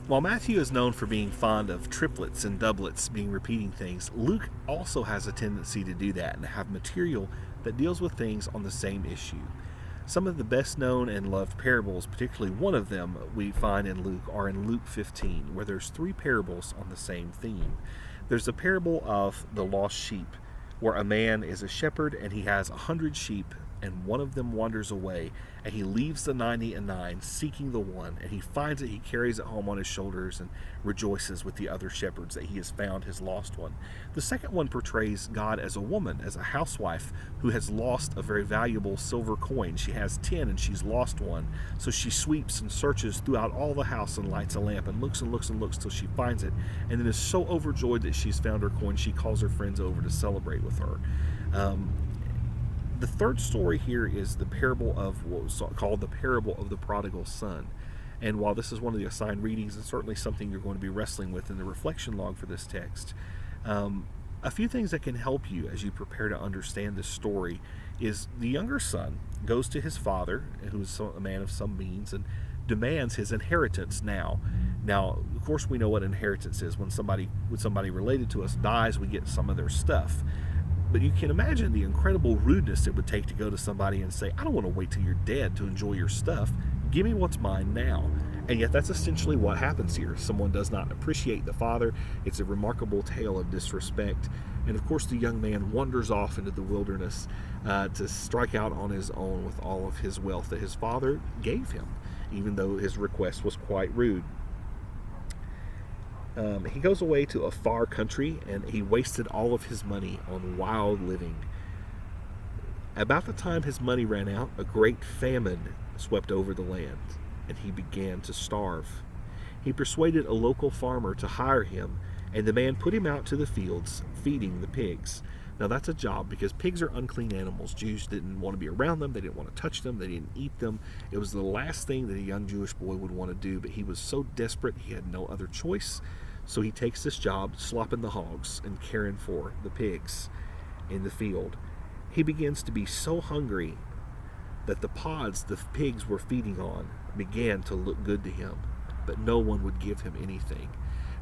While Matthew is known for being fond of triplets and doublets, being repeating things, Luke also has a tendency to do that and have material that deals with things on the same issue. Some of the best known and loved parables, particularly one of them we find in Luke, are in Luke 15, where there's three parables on the same theme. There's the parable of the lost sheep, where a man is a shepherd and he has 100 sheep, and one of them wanders away, and he leaves the 99 seeking the one, and he finds it, he carries it home on his shoulders and rejoices with the other shepherds that he has found his lost one. The second one portrays God as a woman, as a housewife who has lost a very valuable silver coin. She has 10 and she's lost one, so she sweeps and searches throughout all the house and lights a lamp and looks and looks and looks till she finds it, and then is so overjoyed that she's found her coin she calls her friends over to celebrate with her. The third story here is the parable of what was called the parable of the prodigal son. And while this is one of the assigned readings and certainly something you're going to be wrestling with in the reflection log for this text, a few things that can help you as you prepare to understand this story is the younger son goes to his father, who is a man of some means, and demands his inheritance now. Now, of course, we know what inheritance is. When somebody related to us dies, we get some of their stuff. But you can imagine the incredible rudeness it would take to go to somebody and say, I don't want to wait till you're dead to enjoy your stuff. Give me what's mine now. And yet that's essentially what happens here. Someone does not appreciate the father. It's a remarkable tale of disrespect. And of course, the young man wanders off into the wilderness to strike out on his own with all of his wealth that his father gave him, even though his request was quite rude. He goes away to a far country, and he wasted all of his money on wild living. About the time his money ran out, a great famine swept over the land, and he began to starve. He persuaded a local farmer to hire him, and the man put him out to the fields, feeding the pigs. Now that's a job, because pigs are unclean animals. Jews didn't want to be around them. They didn't want to touch them. They didn't eat them. It was the last thing that a young Jewish boy would want to do, but he was so desperate he had no other choice. So he takes this job, slopping the hogs and caring for the pigs in the field. He begins to be so hungry that the pods the pigs were feeding on began to look good to him, but no one would give him anything.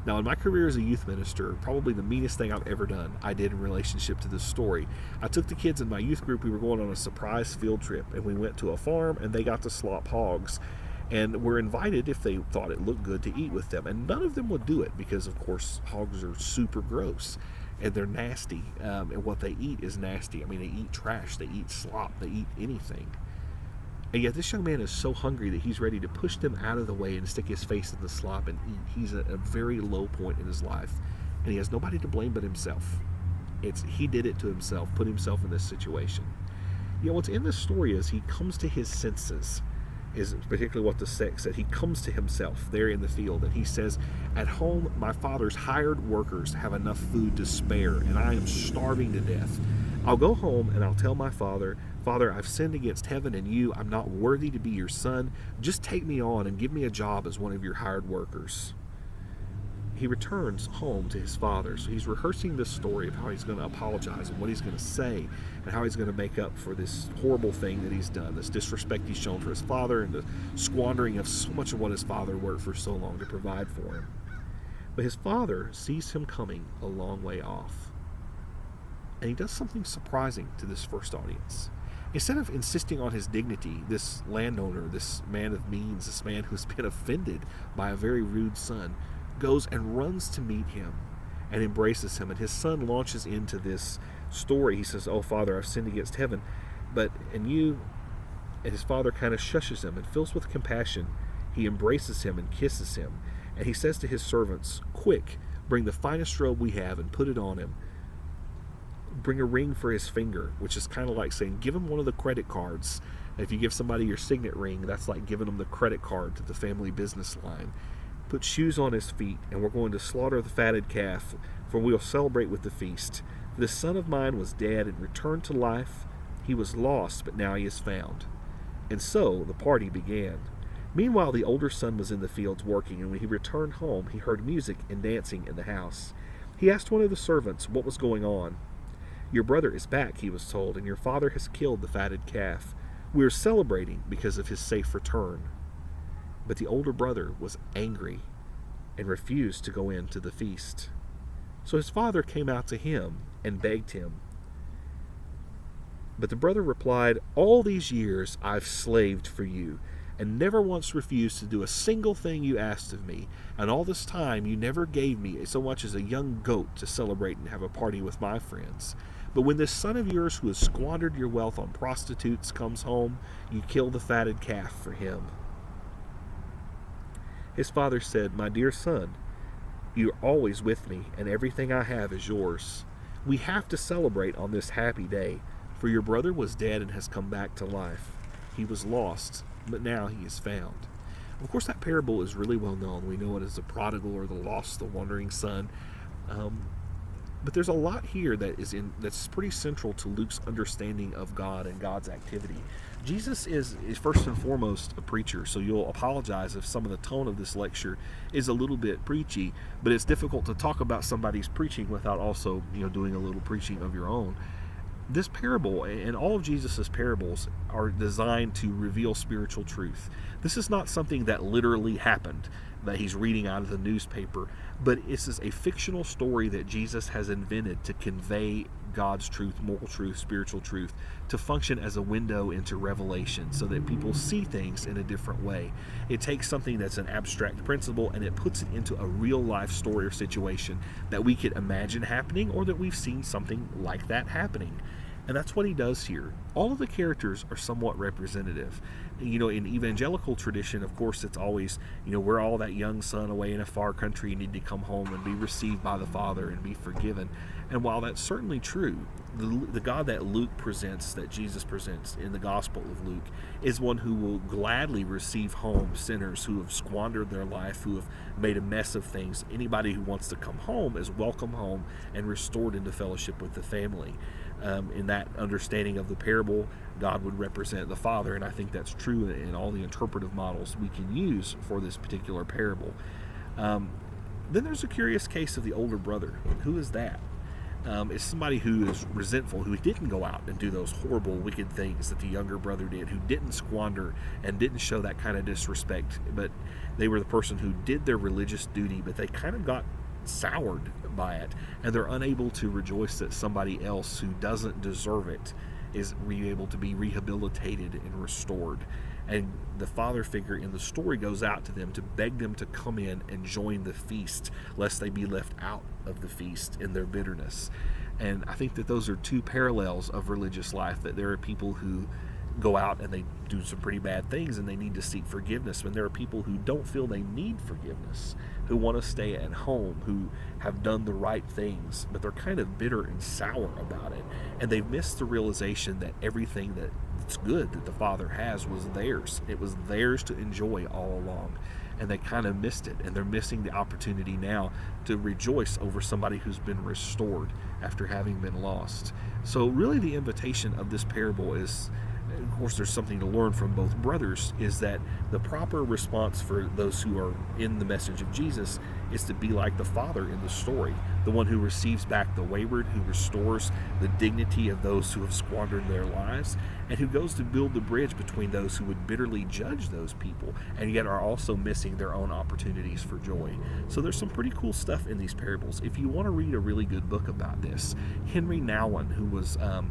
Now, in my career as a youth minister, probably the meanest thing I've ever done, I did in relationship to this story. I took the kids in my youth group. We were going on a surprise field trip, and we went to a farm, and they got to slop hogs. And were invited if they thought it looked good to eat with them. And none of them would do it because, of course, hogs are super gross and they're nasty. And what they eat is nasty. I mean, they eat trash, they eat slop, they eat anything. And yet this young man is so hungry that he's ready to push them out of the way and stick his face in the slop and eat. He's at a very low point in his life. And he has nobody to blame but himself. He did it to himself, put himself in this situation. You know, what's in this story is he comes to his senses. Is particularly what the text said. He comes to himself there in the field, and he says, at home my father's hired workers have enough food to spare, and I am starving to death. I'll go home and I'll tell my father, Father, I've sinned against heaven and you. I'm not worthy to be your son. Just take me on and give me a job as one of your hired workers. He returns home to his father. So he's rehearsing this story of how he's going to apologize and what he's going to say and how he's going to make up for this horrible thing that he's done, this disrespect he's shown for his father and the squandering of so much of what his father worked for so long to provide for him. But his father sees him coming a long way off. And he does something surprising to this first audience. Instead of insisting on his dignity, this landowner, this man of means, this man who's been offended by a very rude son, goes and runs to meet him and embraces him. And his son launches into this story. He says, oh, Father, I've sinned against heaven. And his father kind of shushes him and fills with compassion. He embraces him and kisses him. And he says to his servants, quick, bring the finest robe we have and put it on him. Bring a ring for his finger, which is kind of like saying, give him one of the credit cards. If you give somebody your signet ring, that's like giving them the credit card to the family business line. Put shoes on his feet, and we're going to slaughter the fatted calf, for we will celebrate with the feast. This son of mine was dead and returned to life. He was lost, but now he is found. And so the party began. Meanwhile, the older son was in the fields working, and when he returned home, he heard music and dancing in the house. He asked one of the servants what was going on. Your brother is back, he was told, and your father has killed the fatted calf. We are celebrating because of his safe return. But the older brother was angry and refused to go into the feast. So his father came out to him and begged him. But the brother replied, "All these years I've slaved for you, and never once refused to do a single thing you asked of me. And all this time you never gave me so much as a young goat to celebrate and have a party with my friends. But when this son of yours who has squandered your wealth on prostitutes comes home, you kill the fatted calf for him." His father said, "My dear son, you are always with me, and everything I have is yours. We have to celebrate on this happy day, for your brother was dead and has come back to life. He was lost, but now he is found." Of course, that parable is really well known. We know it as the prodigal or the lost, the wandering son. But there's a lot here that's pretty central to Luke's understanding of God and God's activity. Jesus is first and foremost a preacher, so you'll apologize if some of the tone of this lecture is a little bit preachy, but it's difficult to talk about somebody's preaching without also doing a little preaching of your own. This parable and all of Jesus' parables are designed to reveal spiritual truth. This is not something that literally happened, that he's reading out of the newspaper, but this is a fictional story that Jesus has invented to convey God's truth, moral truth, spiritual truth, to function as a window into revelation so that people see things in a different way. It takes something that's an abstract principle and it puts it into a real life story or situation that we could imagine happening or that we've seen something like that happening. And that's what he does here. All of the characters are somewhat representative. In evangelical tradition, of course, it's always, we're all that young son away in a far country. You need to come home and be received by the Father and be forgiven. And while that's certainly true, the God that Luke presents, that Jesus presents in the Gospel of Luke, is one who will gladly receive home sinners who have squandered their life, who have made a mess of things. Anybody who wants to come home is welcome home and restored into fellowship with the family. In that understanding of the parable, God would represent the Father, and I think that's true in all the interpretive models we can use for this particular parable. Then there's a curious case of the older brother. Who is that? It's somebody who is resentful, who didn't go out and do those horrible, wicked things that the younger brother did, who didn't squander and didn't show that kind of disrespect, but they were the person who did their religious duty, but they kind of got soured by it, and they're unable to rejoice that somebody else who doesn't deserve it is able to be rehabilitated and restored. And the father figure in the story goes out to them to beg them to come in and join the feast, lest they be left out of the feast in their bitterness. And I think that those are two parallels of religious life, that there are people who go out and they do some pretty bad things and they need to seek forgiveness, when there are people who don't feel they need forgiveness, who want to stay at home, who have done the right things, but they're kind of bitter and sour about it, and they've missed the realization that everything that's good that the Father has was theirs. It was theirs to enjoy all along, and they kind of missed it, and they're missing the opportunity now to rejoice over somebody who's been restored after having been lost. So really the invitation of this parable is, of course, there's something to learn from both brothers, is that the proper response for those who are in the message of Jesus is to be like the Father in the story, the one who receives back the wayward, who restores the dignity of those who have squandered their lives, and who goes to build the bridge between those who would bitterly judge those people and yet are also missing their own opportunities for joy. So there's some pretty cool stuff in these parables. If you want to read a really good book about this, Henry Nouwen, who was a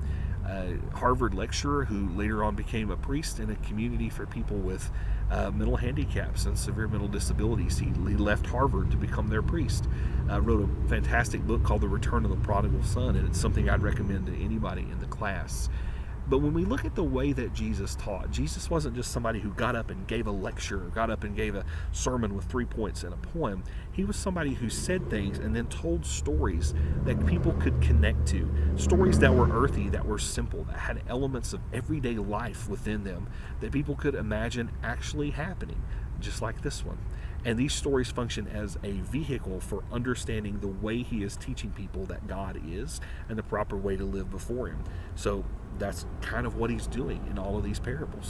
Harvard lecturer who later on became a priest in a community for people with mental handicaps and severe mental disabilities. He left Harvard to become their priest. Wrote a fantastic book called The Return of the Prodigal Son, and it's something I'd recommend to anybody in the class. But when we look at the way that Jesus taught, Jesus wasn't just somebody who got up and gave a lecture, or got up and gave a sermon with 3 points in a poem. He was somebody who said things and then told stories that people could connect to. Stories that were earthy, that were simple, that had elements of everyday life within them that people could imagine actually happening, just like this one. And these stories function as a vehicle for understanding the way he is teaching people that God is and the proper way to live before him. So that's kind of what he's doing in all of these parables.